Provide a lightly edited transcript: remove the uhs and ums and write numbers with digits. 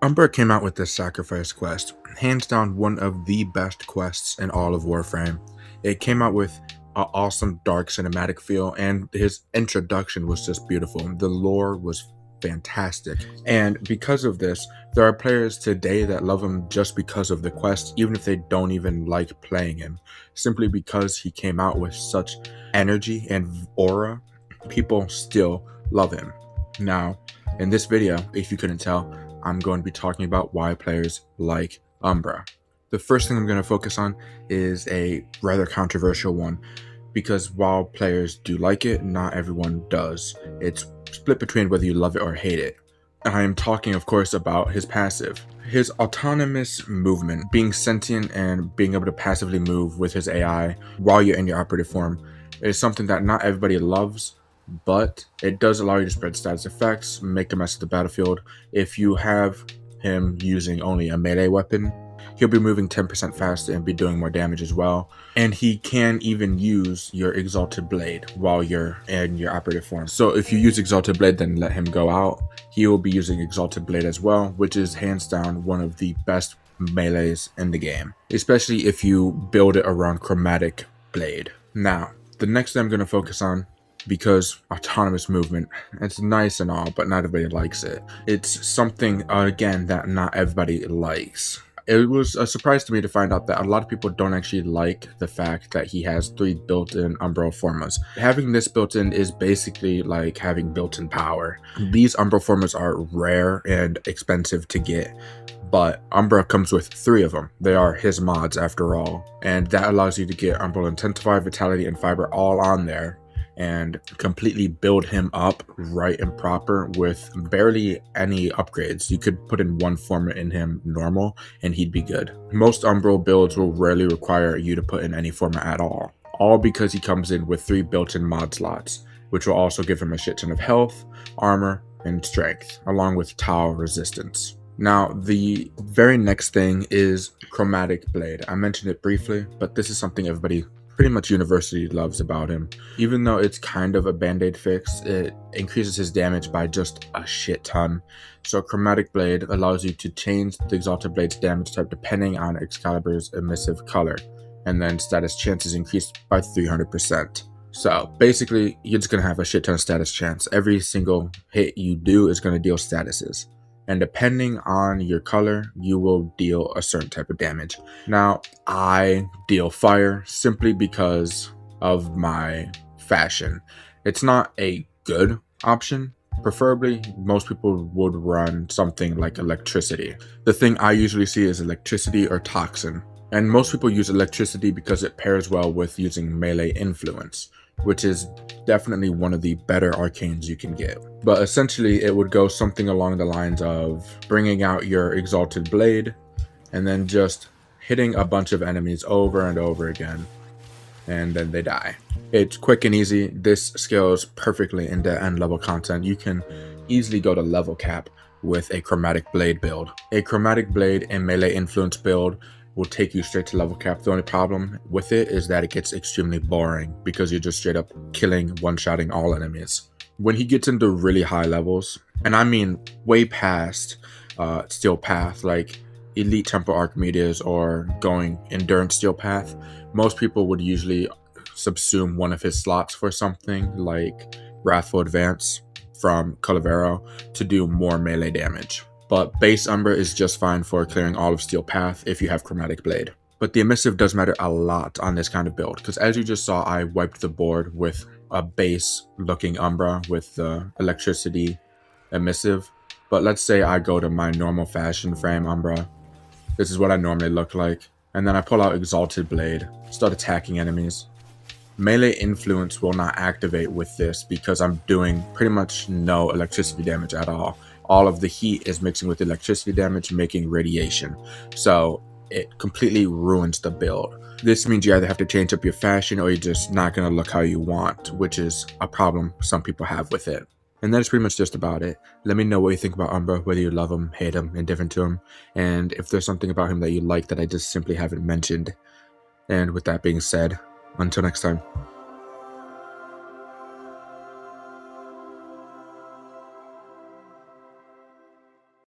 Umbra came out with this sacrifice quest, hands down one of the best quests in all of Warframe. It came out with an awesome dark cinematic feel, and his introduction was just beautiful. The lore was fantastic, and because of this, there are players today that love him just because of the quest, even if they don't even like playing him. Simply because he came out with such energy and aura, people still love him. Now, in this video, if you couldn't tell, I'm going to be talking about why players like Umbra. The first thing I'm going to focus on is a rather controversial one, because while players do like it, not everyone does. It's split between whether you love it or hate it. I am talking, of course, about his passive. His autonomous movement, being sentient and being able to passively move with his AI while you're in your operative form, is something that not everybody loves, but it does allow you to spread status effects, make a mess of the battlefield. If you have him using only a melee weapon, he'll be moving 10% faster and be doing more damage as well. And he can even use your Exalted Blade while you're in your operative form. So if you use Exalted Blade, then let him go out. He will be using Exalted Blade as well, which is hands down one of the best melees in the game, especially if you build it around Chromatic Blade. Now, the next thing I'm going to focus on, because autonomous movement, it's nice and all, but not everybody likes it. It's something, again, that not everybody likes. It was a surprise to me to find out that a lot of people don't actually like the fact that he has 3 built-in Umbral formas. Having this built-in is basically like having built-in power. These Umbral formas are rare and expensive to get, but Umbra comes with 3 of them. They are his mods after all, and that allows you to get Umbral Intensify, Vitality, and Fiber all on there, and completely build him up right and proper with barely any upgrades. You could put in 1 forma in him normal and he'd be good. Most Umbral builds will rarely require you to put in any forma at all because he comes in with 3 built-in mod slots, which will also give him a shit ton of health, armor, and strength, along with Tau resistance. Now, the very next thing is Chromatic Blade. I mentioned it briefly, but this is something everybody pretty much universally loves about him. Even though it's kind of a band-aid fix, it increases his damage by just a shit ton. So Chromatic Blade allows you to change the Exalted Blade's damage type depending on Excalibur's emissive color, and then status chance is increased by 300%. So basically, you're just going to have a shit ton of status chance. Every single hit you do is going to deal statuses, and depending on your color, you will deal a certain type of damage. Now, I deal fire simply because of my fashion. It's not a good option. Preferably, most people would run something like electricity. The thing I usually see is electricity or toxin. And most people use electricity because it pairs well with using melee influence, which is definitely one of the better arcanes you can get. But essentially, it would go something along the lines of bringing out your Exalted Blade and then just hitting a bunch of enemies over and over again, and then they die. It's quick and easy. This scales perfectly into end level content. You can easily go to level cap with a Chromatic Blade build. A Chromatic Blade and melee influence build will take you straight to level cap. The only problem with it is that it gets extremely boring because you're just straight up killing, one-shotting all enemies. When he gets into really high levels, and I mean way past Steel Path, like Elite Temple Archimedes or going Endurance Steel Path, most people would usually subsume one of his slots for something like Wrathful Advance from Calavero to do more melee damage. But base Umbra is just fine for clearing all of Steel Path if you have Chromatic Blade. But the emissive does matter a lot on this kind of build, because as you just saw, I wiped the board with a base looking Umbra with the electricity emissive. But let's say I go to my normal fashion frame Umbra. This is what I normally look like. And then I pull out Exalted Blade, start attacking enemies. Melee influence will not activate with this because I'm doing pretty much no electricity damage at all. All of the heat is mixing with electricity damage, making radiation. So it completely ruins the build. This means you either have to change up your fashion or you're just not going to look how you want, which is a problem some people have with it. And that's pretty much just about it. Let me know what you think about Umbra, whether you love him, hate him, indifferent to him, and if there's something about him that you like that I just simply haven't mentioned. And with that being said, until next time.